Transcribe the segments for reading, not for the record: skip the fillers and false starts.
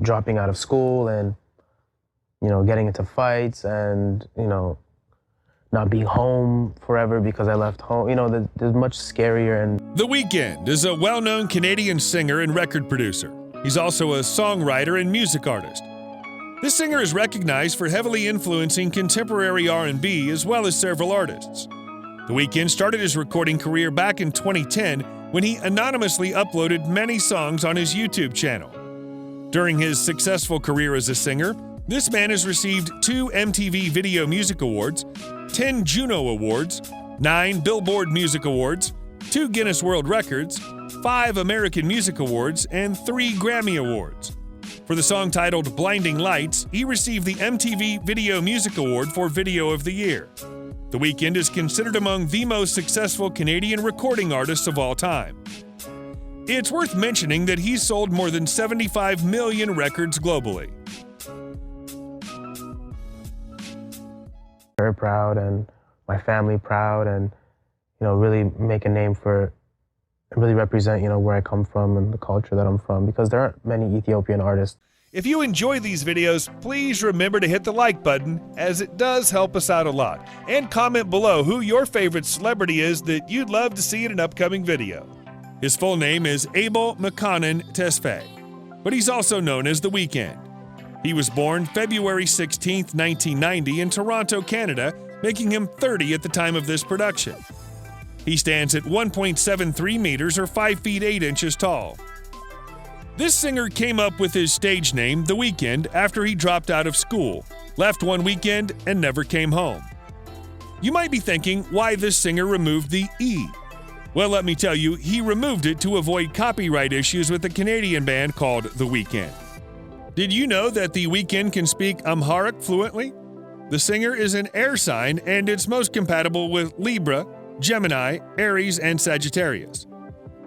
dropping out of school and, getting into fights and, not being home forever because I left home. There's much scarier. And The Weeknd is a well-known Canadian singer and record producer. He's also a songwriter and music artist. This singer is recognized for heavily influencing contemporary R&B as well as several artists. The Weeknd started his recording career back in 2010 when he anonymously uploaded many songs on his YouTube channel. During his successful career as a singer, this man has received 2 MTV Video Music Awards, 10 Juno Awards, 9 Billboard Music Awards, 2 Guinness World Records, 5 American Music Awards, and 3 Grammy Awards. For the song titled Blinding Lights, he received the MTV Video Music Award for Video of the Year. The Weeknd is considered among the most successful Canadian recording artists of all time. It's worth mentioning that he's sold more than 75 million records globally. Very proud, and my family proud, and really make a name for, really represent where I come from and the culture that I'm from, because there aren't many Ethiopian artists. If you enjoy these videos, please remember to hit the like button, as it does help us out a lot. And comment below who your favorite celebrity is that you'd love to see in an upcoming video. His full name is Abel Makanan Tesfaye, but he's also known as The Weeknd. He was born February 16, 1990 in Toronto, Canada, making him 30 at the time of this production. He stands at 1.73 meters or 5 feet 8 inches tall. This singer came up with his stage name, The Weeknd, after he dropped out of school, left one weekend, and never came home. You might be thinking why this singer removed the E. Well, let me tell you, he removed it to avoid copyright issues with a Canadian band called The Weeknd. Did you know that The Weeknd can speak Amharic fluently? The singer is an air sign, and it's most compatible with Libra, Gemini, Aries, and Sagittarius.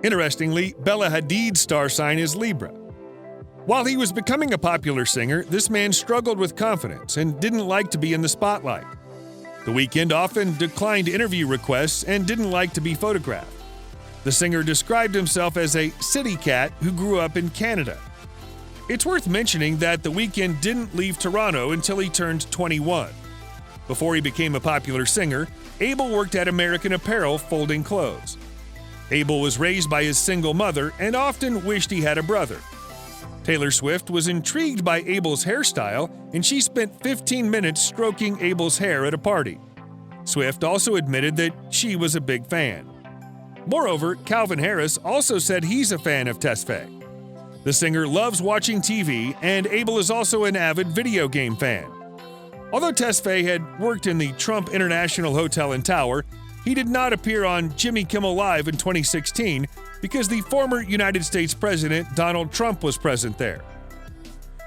Interestingly, Bella Hadid's star sign is Libra. While he was becoming a popular singer, this man struggled with confidence and didn't like to be in the spotlight. The Weeknd often declined interview requests and didn't like to be photographed. The singer described himself as a city cat who grew up in Canada. It's worth mentioning that The Weeknd didn't leave Toronto until he turned 21. Before he became a popular singer, Abel worked at American Apparel folding clothes. Abel was raised by his single mother and often wished he had a brother. Taylor Swift was intrigued by Abel's hairstyle, and she spent 15 minutes stroking Abel's hair at a party. Swift also admitted that she was a big fan. Moreover, Calvin Harris also said he's a fan of Tesfaye. The singer loves watching TV, and Abel is also an avid video game fan. Although Tesfaye had worked in the Trump International Hotel and Tower, he did not appear on Jimmy Kimmel Live in 2016 because the former United States President Donald Trump was present there.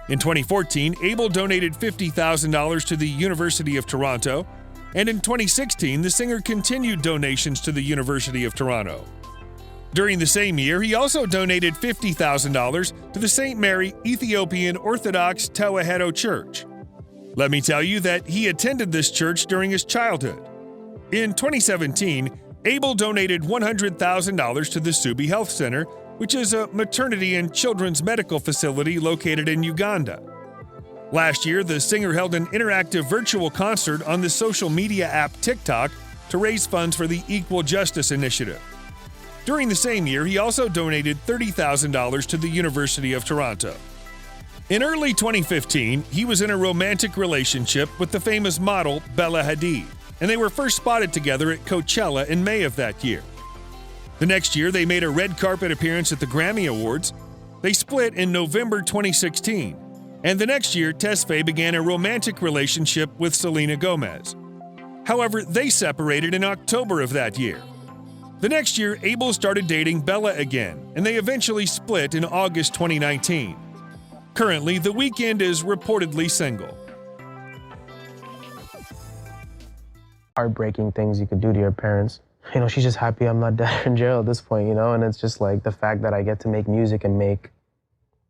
In 2014, Abel donated $50,000 to the University of Toronto, and in 2016, the singer continued donations to the University of Toronto. During the same year, he also donated $50,000 to the St. Mary Ethiopian Orthodox Tewahedo Church. Let me tell you that he attended this church during his childhood. In 2017, Abel donated $100,000 to the Subi Health Center, which is a maternity and children's medical facility located in Uganda. Last year, the singer held an interactive virtual concert on the social media app TikTok to raise funds for the Equal Justice Initiative. During the same year, he also donated $30,000 to the University of Toronto. In early 2015, he was in a romantic relationship with the famous model Bella Hadid, and they were first spotted together at Coachella in May of that year. The next year, they made a red carpet appearance at the Grammy Awards. They split in November 2016, and the next year, Tesfaye began a romantic relationship with Selena Gomez. However, they separated in October of that year. The next year, Abel started dating Bella again, and they eventually split in August 2019. Currently, The Weeknd is reportedly single. Heartbreaking things you could do to your parents. She's just happy I'm not dead in jail at this point, and it's just like the fact that I get to make music and make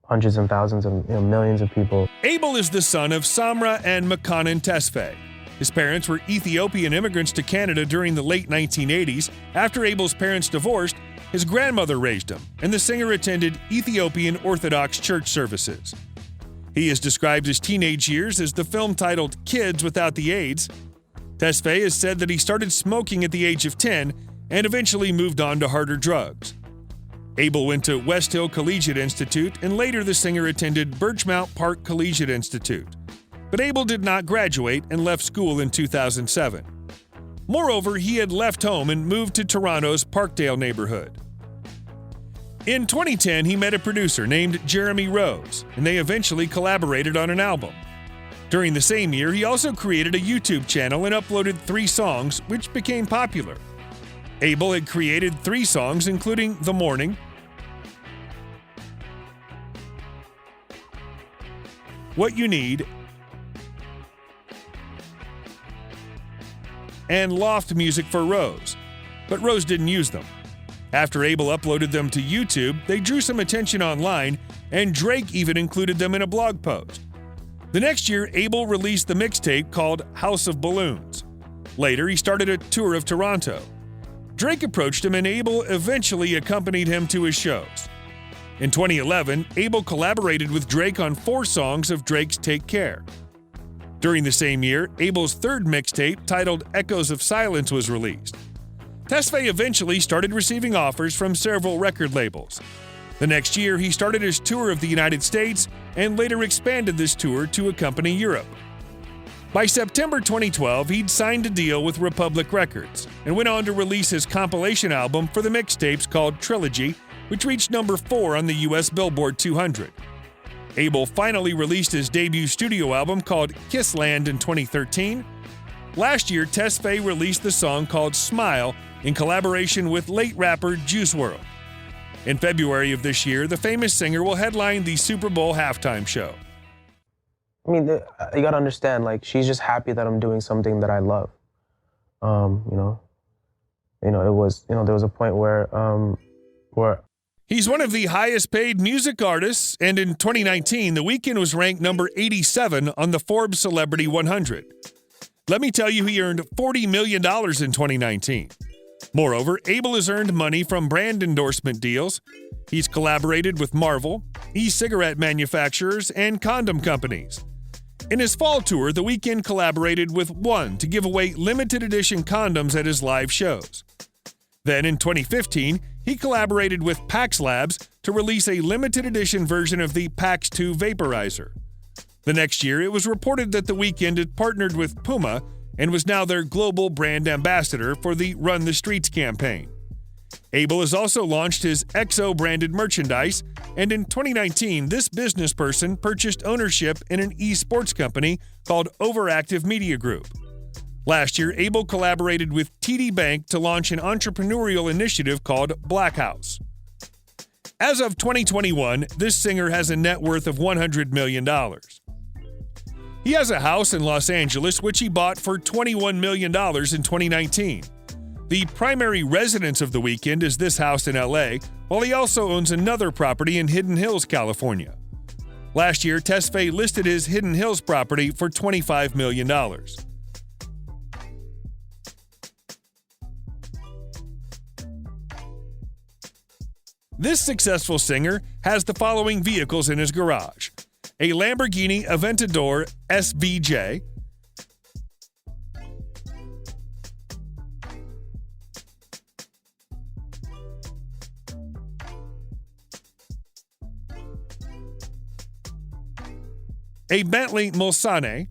hundreds and thousands and millions of people. Abel is the son of Samra and Makanan Tesfaye. His parents were Ethiopian immigrants to Canada during the late 1980s. After Abel's parents divorced, his grandmother raised him, and the singer attended Ethiopian Orthodox church services. He has described his teenage years as the film titled Kids Without the AIDS. Tesfaye has said that he started smoking at the age of 10 and eventually moved on to harder drugs. Abel went to West Hill Collegiate Institute, and later the singer attended Birchmount Park Collegiate Institute. But Abel did not graduate and left school in 2007. Moreover, he had left home and moved to Toronto's Parkdale neighborhood. In 2010, he met a producer named Jeremy Rose, and they eventually collaborated on an album. During the same year, he also created a YouTube channel and uploaded 3 songs, which became popular. Abel had created 3 songs, including The Morning, What You Need, and Loft Music for Rose, but Rose didn't use them. After Abel uploaded them to YouTube, they drew some attention online, and Drake even included them in a blog post. The next year, Abel released the mixtape called House of Balloons. Later, he started a tour of Toronto. Drake approached him, and Abel eventually accompanied him to his shows. In 2011, Abel collaborated with Drake on 4 songs of Drake's Take Care. During the same year, Abel's 3rd mixtape, titled Echoes of Silence, was released. Tesfaye eventually started receiving offers from several record labels. The next year, he started his tour of the United States and later expanded this tour to accompany Europe. By September 2012, he'd signed a deal with Republic Records and went on to release his compilation album for the mixtapes called Trilogy, which reached number 4 on the US Billboard 200. Abel finally released his debut studio album called Kissland in 2013. Last year, Tesfaye released the song called Smile in collaboration with late rapper Juice WRLD. In February of this year, the famous singer will headline the Super Bowl halftime show. I mean, you gotta understand, like, she's just happy that I'm doing something that I love. It was, there was a point where He's one of the highest paid music artists, and in 2019, The Weeknd was ranked number 87 on the Forbes Celebrity 100. Let me tell you, he earned $40 million in 2019. Moreover, Abel has earned money from brand endorsement deals. He's collaborated with Marvel, e-cigarette manufacturers, and condom companies. In his fall tour, The Weeknd collaborated with One to give away limited edition condoms at his live shows. Then in 2015, he collaborated with Pax Labs to release a limited edition version of the Pax 2 vaporizer. The next year, it was reported that The Weeknd had partnered with Puma and was now their global brand ambassador for the Run the Streets campaign. Abel has also launched his EXO branded merchandise, and in 2019, this business person purchased ownership in an esports company called Overactive Media Group. Last year, Abel collaborated with TD Bank to launch an entrepreneurial initiative called Black House. As of 2021, this singer has a net worth of $100 million. He has a house in Los Angeles, which he bought for $21 million in 2019. The primary residence of The Weeknd is this house in LA, while he also owns another property in Hidden Hills, California. Last year, Tesfaye listed his Hidden Hills property for $25 million. This successful singer has the following vehicles in his garage: a Lamborghini Aventador SVJ, a Bentley Mulsanne,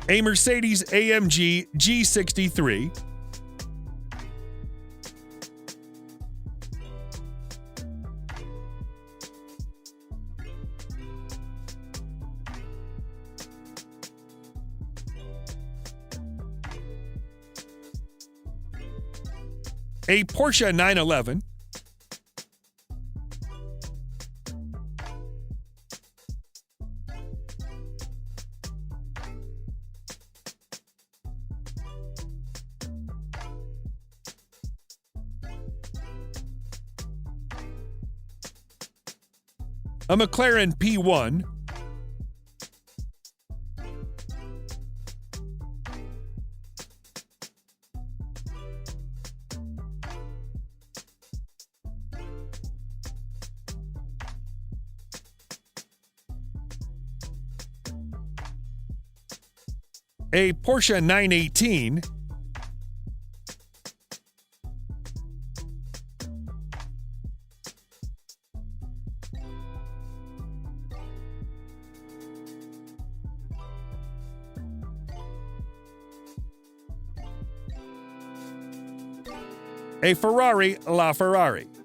a Mercedes AMG G63, a Porsche 911, a McLaren P1, a Porsche 918, a Ferrari LaFerrari.